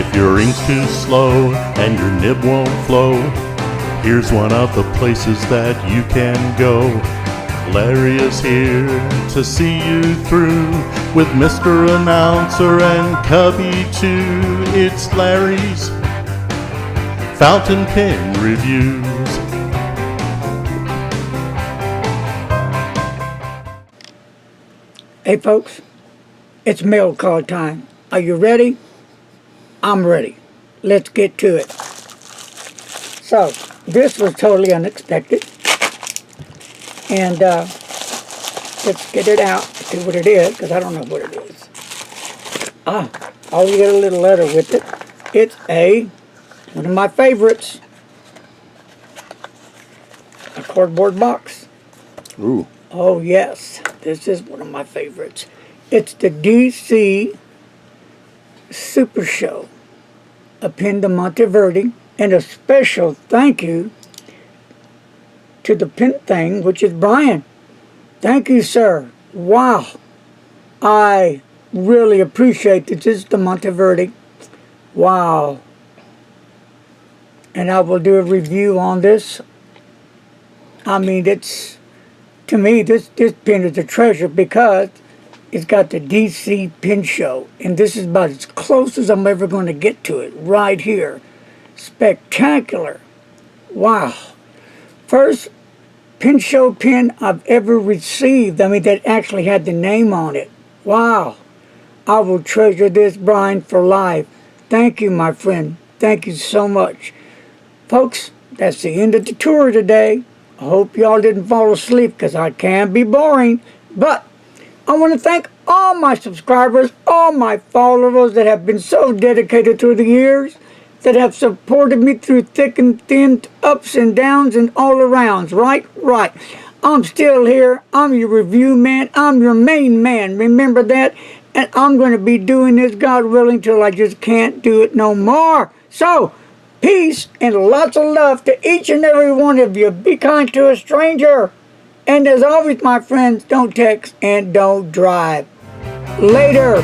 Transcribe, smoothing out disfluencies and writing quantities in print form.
If your ink's too slow and your nib won't flow, here's one of the places that you can go. Larry is here to see you through with Mr. Announcer and Cubby too. It's Larry's Fountain Pen Reviews. Hey folks, it's mail call time. Are you ready? I'm ready. Let's get to it. So, this was totally unexpected. And let's get it out, see what it is, because I don't know what it is. You get a little letter with it. It's one of my favorites, a cardboard box. Ooh. Oh yes, this is one of my favorites. It's the DC Super Show, a Pen de Monteverde, and a special thank you to the pen thing, which is Brian. Thank you, sir. Wow. I really appreciate this. This is the Monteverde. Wow. And I will do a review on this. I mean, to me, this pen is a treasure because it's got the DC Pen Show. And this is about as close as I'm ever going to get to it. Right here. Spectacular. Wow. First Pen Show pen I've ever received. I mean, that actually had the name on it. Wow. I will treasure this, Brian, for life. Thank you, my friend. Thank you so much. Folks, that's the end of the tour today. I hope y'all didn't fall asleep because I can be boring. But I want to thank all my subscribers, all my followers that have been so dedicated through the years, that have supported me through thick and thin, ups and downs and all arounds. Right? Right. I'm still here. I'm your review man. I'm your main man. Remember that? And I'm going to be doing this, God willing, till I just can't do it no more. So, peace and lots of love to each and every one of you. Be kind to a stranger. And as always, my friends, don't text and don't drive. Later.